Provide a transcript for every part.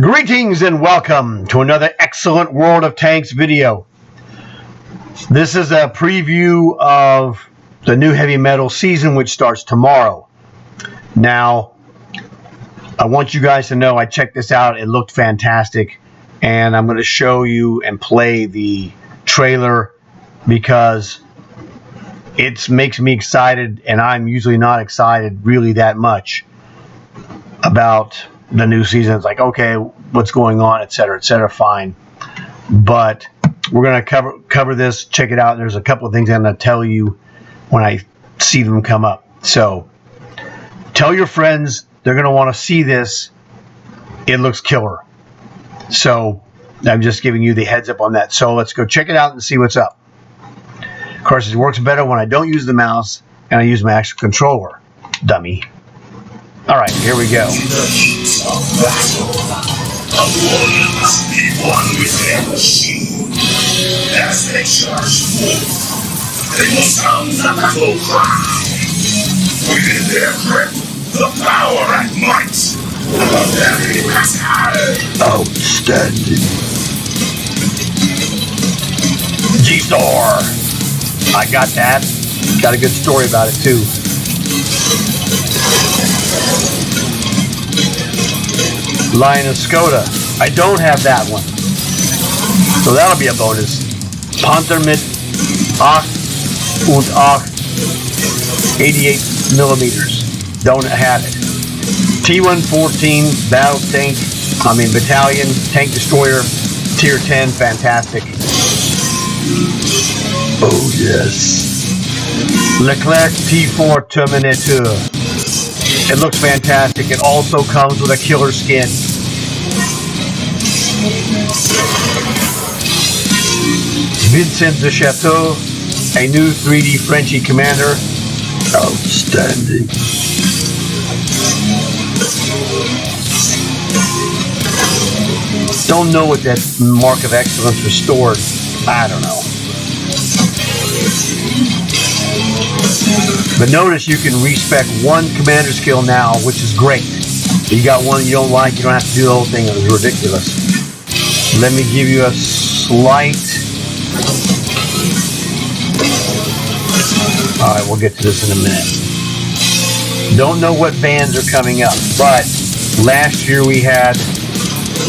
Greetings and welcome to another excellent World of Tanks video. This is a preview of the new heavy metal season, which starts tomorrow. Now, I want you guys to know I checked this out. It looked fantastic, and I'm going to show you and play the trailer because it makes me excited, and I'm usually not excited really that much about the new season. It's like, okay, what's going on, etc., fine. But we're going to cover this, check it out. There's a couple of things I'm going to tell you when I see them come up. So tell your friends, they're going to want to see this. It looks killer. So I'm just giving you the heads up on that. So let's go check it out and see what's up. Of course, it works better when I don't use the mouse and I use my actual controller. Dummy. All right, here we go. A warrior must be one with their machine. As they charge forth, they will sound the battle cry. Within their grip, the power and might of a very master. Outstanding. G-Store. I got that. Got a good story about it, too. Lion of Skoda. I don't have that one, so that'll be a bonus. Panther mit 8 und 8 88 millimeters. Don't have it. T-114 battalion tank destroyer, tier 10, fantastic. Oh yes. Leclerc T4 Terminator. It looks fantastic. It also comes with a killer skin. Vincent de Chateau, a new 3D Frenchy commander. Outstanding. Don't know what that mark of excellence restored. I don't know. But notice you can respec one commander skill now, which is great. You got one you don't like, you don't have to do the whole thing. It was ridiculous. Let me give you a slight... Alright, we'll get to this in a minute. Don't know what bands are coming up, but last year we had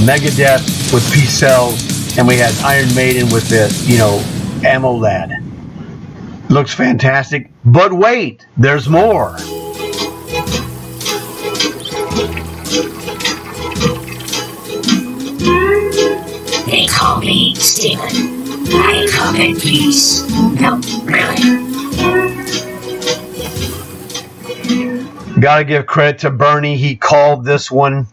Megadeth with Peace Cells, and we had Iron Maiden with the, Ammo Lad. Looks fantastic, but wait, there's more. They call me Steven. I come in peace. No, really. Gotta give credit to Bernie. He called this one.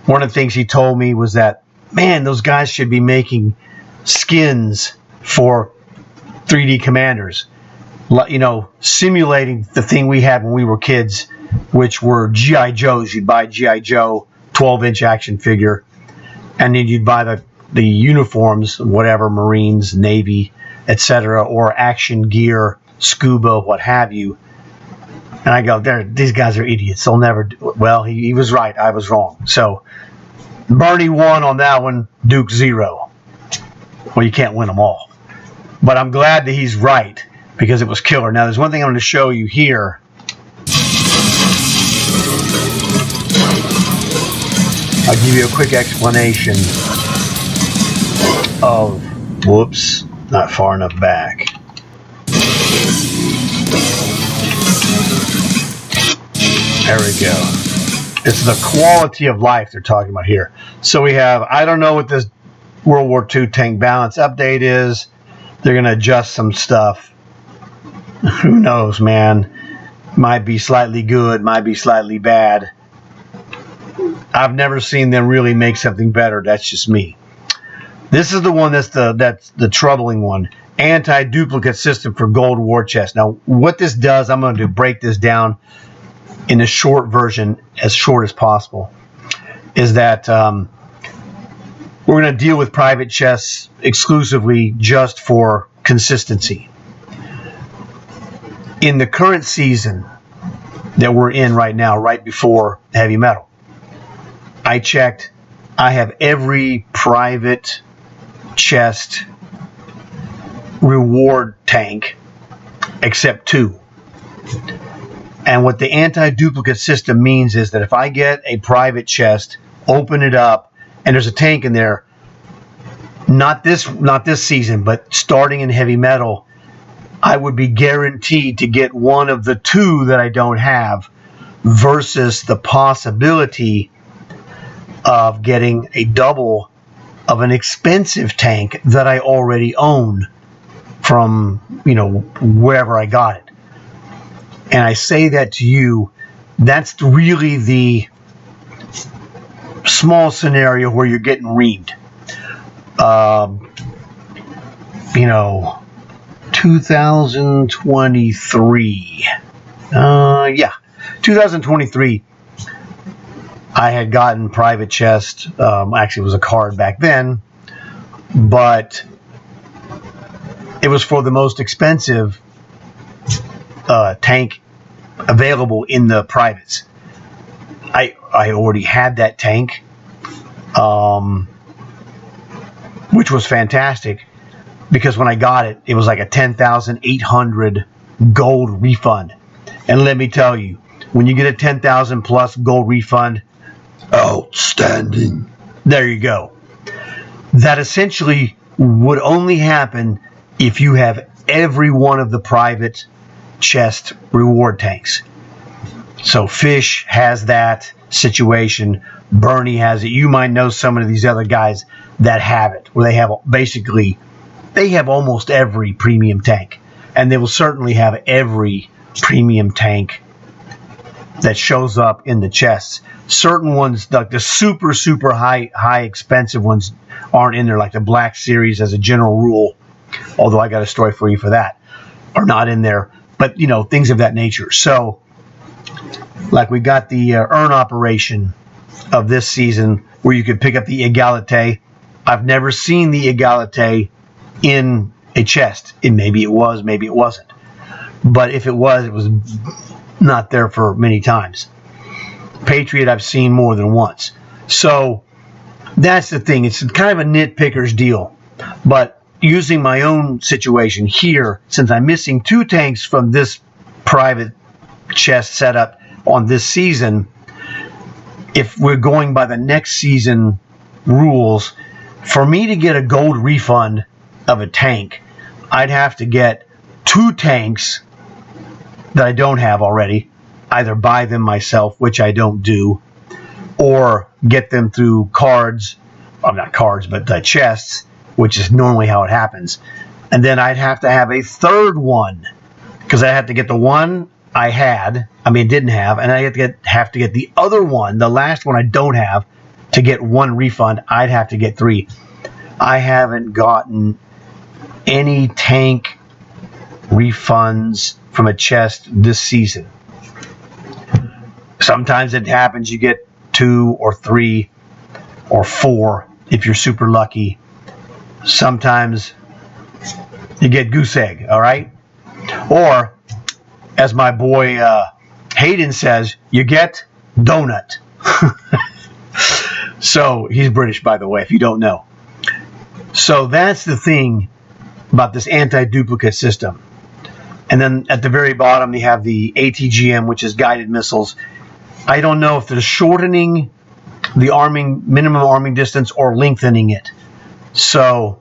One of the things he told me was that, man, those guys should be making skins for 3D commanders, simulating the thing we had when we were kids, which were G.I. Joes. You'd buy G.I. Joe 12-inch action figure, and then you'd buy the uniforms, whatever, Marines, Navy, etc., or action gear, scuba, what have you. And I go, these guys are idiots. They'll never do. Well, he was right. I was wrong. So Bernie won on that one, Duke 0. Well, you can't win them all. But I'm glad that he's right, because it was killer. Now, there's one thing I'm going to show you here. I'll give you a quick explanation of... Whoops, not far enough back. There we go. It's the quality of life they're talking about here. So we have, I don't know what this World War II tank balance update is. They're going to adjust some stuff. Who knows, man? Might be slightly good, might be slightly bad. I've never seen them really make something better. That's just me. This is the one that's the troubling one. Anti-duplicate system for gold war chest. Now, what this does, I'm going to break this down in a short version, as short as possible, is that we're going to deal with private chests exclusively just for consistency. In the current season that we're in right now, right before heavy metal, I checked I have every private chest reward tank except 2. And what the anti-duplicate system means is that if I get a private chest, open it up, and there's a tank in there, not this season, but starting in heavy metal, I would be guaranteed to get one of the 2 that I don't have, versus the possibility of getting a double of an expensive tank that I already own from, wherever I got it. And I say that to you, that's really the small scenario where you're getting reamed. 2023. 2023. I had gotten private chest. Actually, it was a card back then, but it was for the most expensive tank available in the privates. I already had that tank, which was fantastic, because when I got it, it was like a 10,800 gold refund. And let me tell you, when you get a 10,000 plus gold refund, outstanding. There you go. That essentially would only happen if you have every one of the private chest reward tanks. So Fish has that situation. Bernie has it. You might know some of these other guys that have it, where they have almost every premium tank, and they will certainly have every premium tank that shows up in the chests. Certain ones, like the super high expensive ones, aren't in there, like the Black Series as a general rule, although I got a story for you for that, are not in there. But things of that nature. So like we got the earn operation of this season where you could pick up the Egalite. I've never seen the Egalite in a chest. Maybe it was, maybe it wasn't. But if it was not there for many times. Patriot I've seen more than once. So that's the thing. It's kind of a nitpicker's deal. But using my own situation here, since I'm missing 2 tanks from this private chest setup on this season, if we're going by the next season rules, for me to get a gold refund of a tank, I'd have to get 2 tanks that I don't have already, either buy them myself, which I don't do, or get them through cards, well, not cards, but chests, which is normally how it happens. And then I'd have to have a third one, because I have to get the one I didn't have, and I have to get the other one, the last one I don't have, to get 1 refund. I'd have to get 3. I haven't gotten any tank refunds from a chest this season. Sometimes it happens you get 2 or 3 or 4 if you're super lucky. Sometimes you get goose egg, all right? Or, as my boy Hayden says, you get donut. So, he's British, by the way, if you don't know. So, that's the thing about this anti-duplicate system. And then at the very bottom, you have the ATGM, which is guided missiles. I don't know if they're shortening the minimum arming distance or lengthening it. So,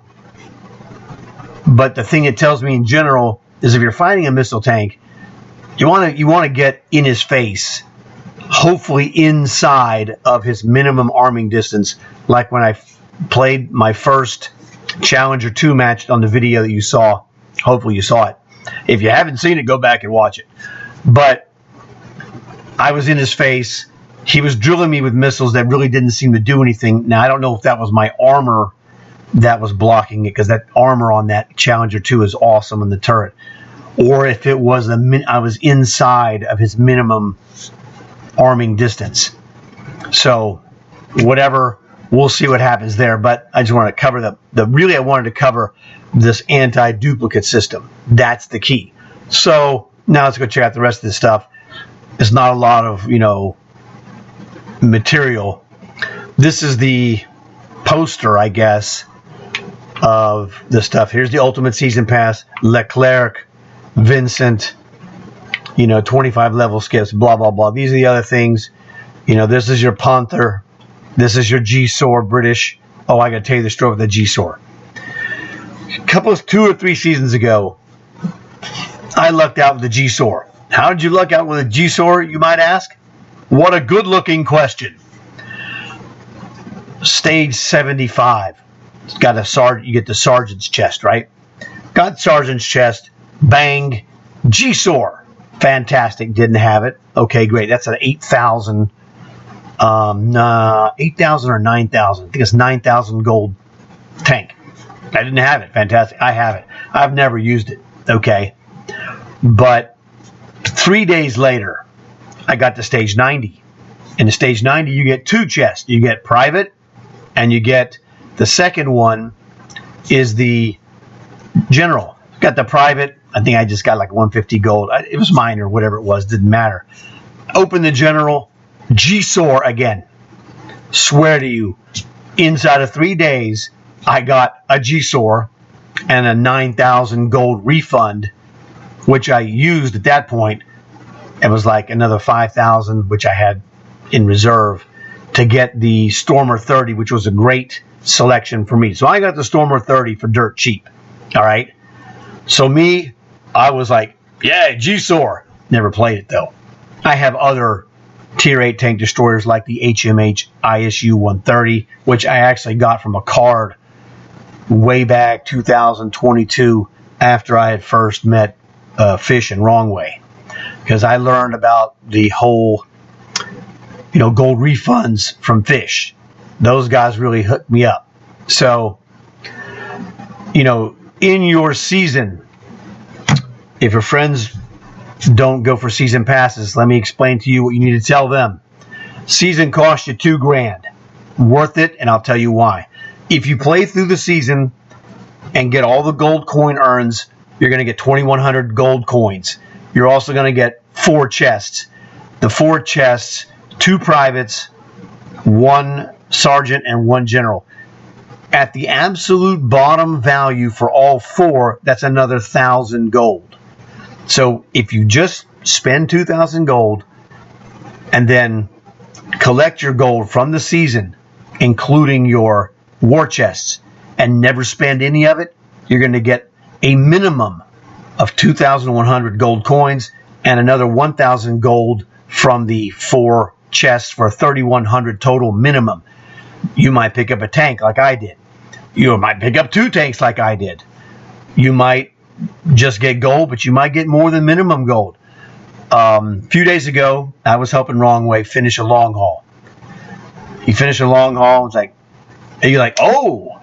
but the thing it tells me in general is if you're fighting a missile tank, you want to get in his face, hopefully inside of his minimum arming distance, like when I played my first Challenger 2 match on the video that you saw. Hopefully you saw it. If you haven't seen it, go back and watch it. But I was in his face. He was drilling me with missiles that really didn't seem to do anything. Now, I don't know if that was my armor that was blocking it, because that armor on that Challenger 2 is awesome in the turret. Or if it was I was inside of his minimum arming distance. So, whatever, we'll see what happens there. But I just want to cover really I wanted to cover this anti-duplicate system. That's the key. So, now let's go check out the rest of this stuff. It's not a lot of, material. This is the poster, I guess, of the stuff. Here's the Ultimate Season Pass, Leclerc, Vincent, 25 level skips, blah, blah, blah. These are the other things. This is your Panther. This is your G-Sor British. Oh, I got to tell you the story with the G-Sor. 2 or 3 seasons ago, I lucked out with the G-Sor. How did you luck out with a G-Sor, you might ask? What a good-looking question. Stage 75. Got a sergeant. You get the sergeant's chest, right? Got sergeant's chest. Bang. G-Sor. Fantastic. Didn't have it. Okay, great. That's an 8,000. 8,000 or 9,000. I think it's 9,000 gold tank. I didn't have it. Fantastic. I have it. I've never used it. Okay. But 3 days later, I got to stage 90. In the stage 90, you get 2 chests. You get private, and you get the second one is the general. Got the private. I think I just got like 150 gold. It was mine or whatever it was. Didn't matter. Open the general. G-Sor again. Swear to you, inside of 3 days, I got a G-Sor and a 9,000 gold refund, which I used at that point. It was like another 5,000, which I had in reserve to get the Stormer 30, which was a great selection for me. So I got the Stormer 30 for dirt cheap. All right. So I was like, yeah, G-Sor. Never played it though. I have other Tier 8 tank destroyers like the HMH ISU 130, which I actually got from a card way back 2022 after I had first met Fish and Wrong Way, because I learned about the whole gold refunds from Fish. Those guys really hooked me up. So in your season, if your friends don't go for season passes, let me explain to you what you need to tell them. Season costs you $2,000. Worth it, and I'll tell you why. If you play through the season and get all the gold coin earns, you're going to get 2,100 gold coins. You're also going to get 4 chests. The 4 chests, 2 privates, 1 sergeant, and 1 general. At the absolute bottom value for all 4, that's another 1,000 gold. So if you just spend 2,000 gold and then collect your gold from the season, including your war chests, and never spend any of it, you're going to get a minimum of 2,100 gold coins and another 1,000 gold from the 4 chests for 3,100 total minimum. You might pick up a tank like I did. You might pick up 2 tanks like I did. You might just get gold, but you might get more than minimum gold. A few days ago, I was helping Wrong Way finish a long haul. He finished a long haul. It's like, and you're like, oh,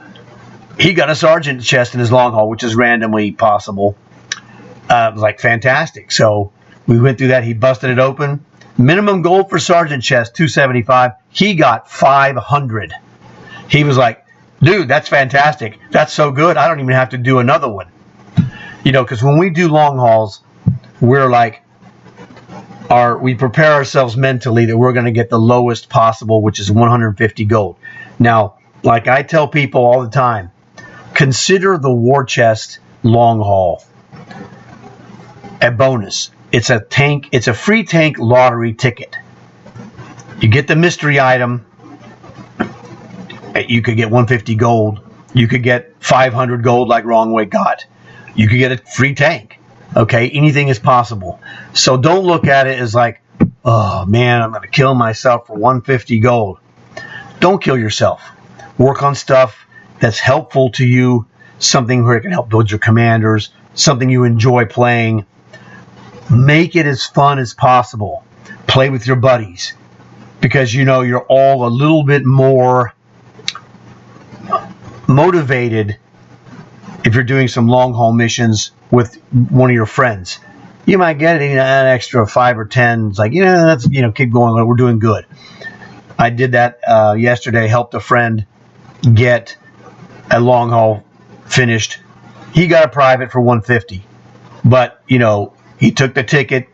he got a sergeant chest in his long haul, which is randomly possible. It was like fantastic. So we went through that. He busted it open. Minimum gold for sergeant chest, 275. He got 500. He was like, dude, that's fantastic. That's so good. I don't even have to do another one. Because when we do long hauls, we're like, we prepare ourselves mentally that we're going to get the lowest possible, which is 150 gold. Now, like I tell people all the time, consider the war chest long haul a bonus. It's a free tank lottery ticket. You get the mystery item. You could get 150 gold. You could get 500 gold like Wrong Way got. You could get a free tank. Okay, anything is possible. So don't look at it as like, oh man, I'm going to kill myself for 150 gold. Don't kill yourself. Work on stuff that's helpful to you, something where it can help build your commanders, something you enjoy playing. Make it as fun as possible. Play with your buddies, because you're all a little bit more motivated if you're doing some long haul missions with one of your friends. You might get an extra 5 or 10. It's like, that's, keep going. We're doing good. I did that yesterday, helped a friend get a long haul finished. He got a private for 150. But, he took the ticket,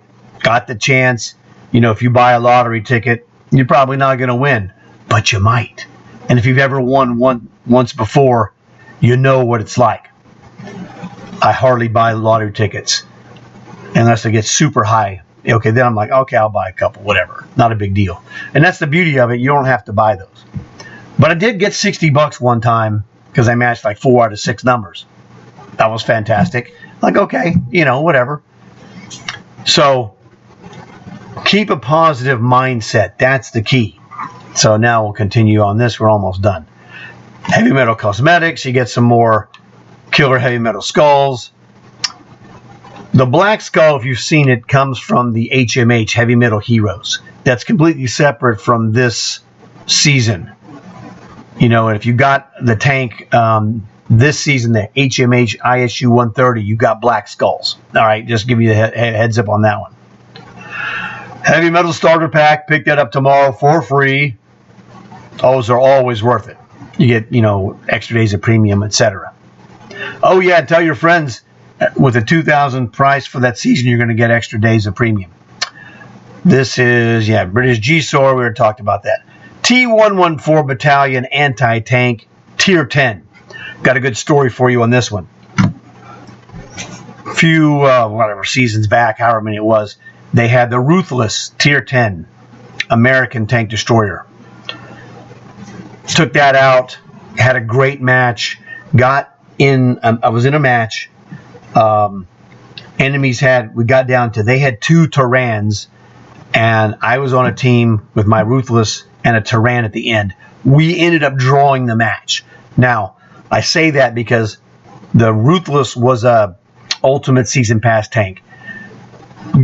got the chance. If you buy a lottery ticket, you're probably not going to win, but you might. And if you've ever won once before, you know what it's like. I hardly buy lottery tickets unless it gets super high. Okay, then I'm like, okay, I'll buy a couple, whatever. Not a big deal. And that's the beauty of it. You don't have to buy those. But I did get $60 one time because I matched like 4 out of 6 numbers. That was fantastic. Like, okay, whatever. So keep a positive mindset. That's the key. So now we'll continue on this. We're almost done. Heavy metal cosmetics. You get some more killer heavy metal skulls. The black skull, if you've seen it, comes from the HMH, Heavy Metal Heroes. That's completely separate from this season. And if you got the tank this season, the HMH ISU 130, you got black skulls. All right, just give you the heads up on that one. Heavy Metal Starter Pack, pick that up tomorrow for free. Those are always worth it. You get, extra days of premium, etc. Oh, yeah, tell your friends with a $2,000 price for that season, you're going to get extra days of premium. This is, British G-SOAR. We already talked about that. T114 Battalion Anti-Tank, Tier 10. Got a good story for you on this one. A few, seasons back, however many it was, they had the Ruthless Tier 10 American Tank Destroyer. Took that out, had a great match, I was in a match. We got down to, they had 2 Tyrans, and I was on a team with my Ruthless and a Tyran at the end. We ended up drawing the match. Now, I say that because the Ruthless was a Ultimate Season Pass tank.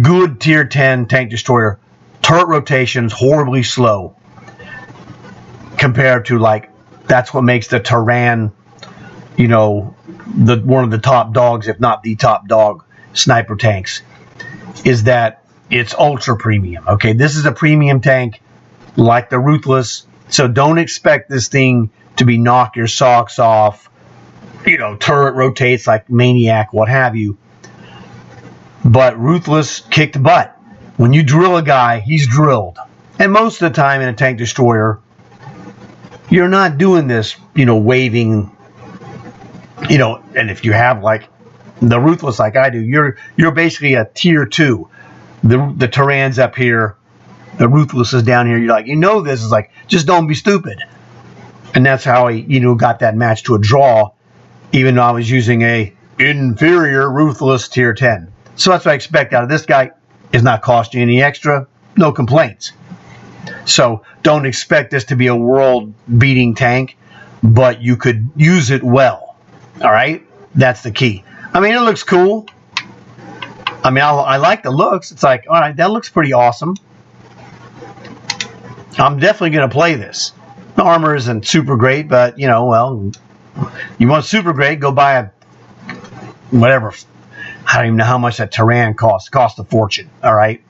Good Tier 10 tank destroyer. Turret rotations horribly slow compared to, that's what makes the Tyran, one of the top dogs, if not the top dog, sniper tanks, is that it's ultra premium. Okay, this is a premium tank like the Ruthless, so don't expect this thing to be knock your socks off, turret rotates like maniac, what have you. But Ruthless kicked butt. When you drill a guy, he's drilled. And most of the time in a tank destroyer, you're not doing this, waving, and if you have the Ruthless like I do, you're basically a Tier 2. The Tyran's up here, the Ruthless is down here. You're like, this is just don't be stupid. And that's how he, got that match to a draw, even though I was using a inferior Ruthless Tier 10. So that's what I expect out of this guy. Is not costing any extra, no complaints. So don't expect this to be a world-beating tank, but you could use it well. All right? That's the key. I mean, it looks cool. I mean, I like the looks. It's like, all right, that looks pretty awesome. I'm definitely going to play this. The armor isn't super great, but, you want super great, go buy a whatever. I don't even know how much that Tyran costs. It costs a fortune, all right?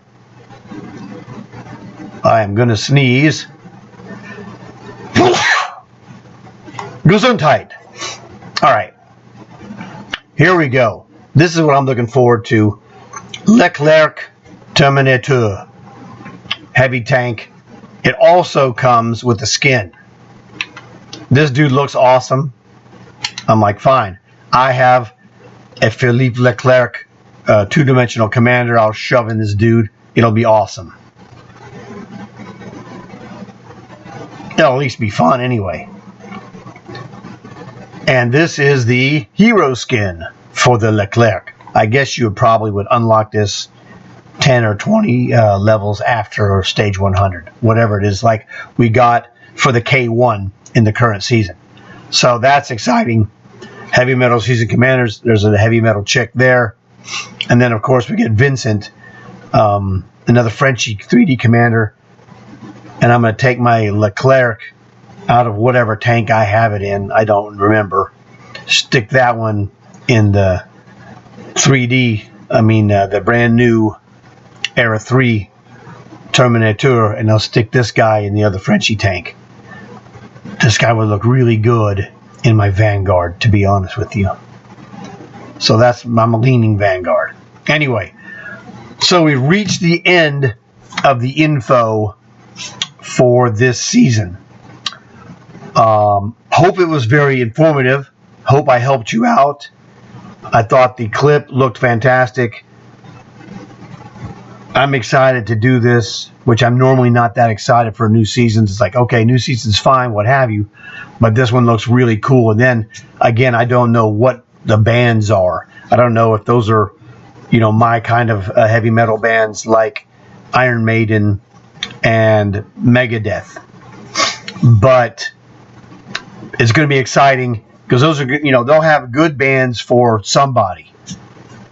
I am going to sneeze. Gesundheit. All right. Here we go. This is what I'm looking forward to. Leclerc Terminator. Heavy tank. It also comes with the skin. This dude looks awesome. I'm like, fine. I have a Philippe Leclerc 2-dimensional commander. I'll shove in this dude. It'll be awesome. It'll at least be fun anyway. And this is the hero skin for the Leclerc. I guess you would unlock this 10 or 20 levels after stage 100. Whatever it is, like we got for the K1 in the current season. So that's exciting. Heavy metal season commanders. There's a heavy metal chick there. And then, of course, we get Vincent, another Frenchy 3D commander. And I'm going to take my Leclerc out of whatever tank I have it in. I don't remember. Stick that one in the 3D. The brand new Era 3 Terminator. And I'll stick this guy in the other Frenchy tank. This guy would look really good in my Vanguard, to be honest with you. So I'm a leaning Vanguard. Anyway, so we've reached the end of the info for this season. Hope it was very informative. Hope I helped you out. I thought the clip looked fantastic. I'm excited to do this, which I'm normally not that excited for new seasons. It's like, okay, new season's fine, what have you. But this one looks really cool. And then, again, I don't know what the bands are. I don't know if those are, my kind of heavy metal bands like Iron Maiden and Megadeth. But it's going to be exciting because those are good. They'll have good bands for somebody.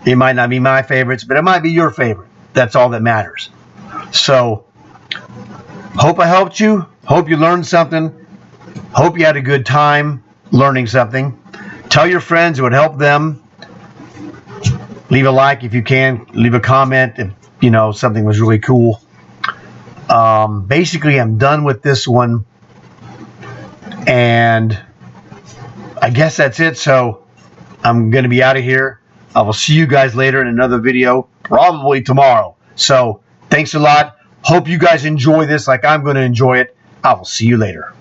It might not be my favorites, but it might be your favorite. That's all that matters. So, hope I helped you. Hope you learned something. Hope you had a good time learning something. Tell your friends, it would help them. Leave a like if you can. Leave a comment if, something was really cool. Basically, I'm done with this one. And I guess that's it. So, I'm going to be out of here. I will see you guys later in another video, probably tomorrow. So, thanks a lot. Hope you guys enjoy this like I'm going to enjoy it. I will see you later.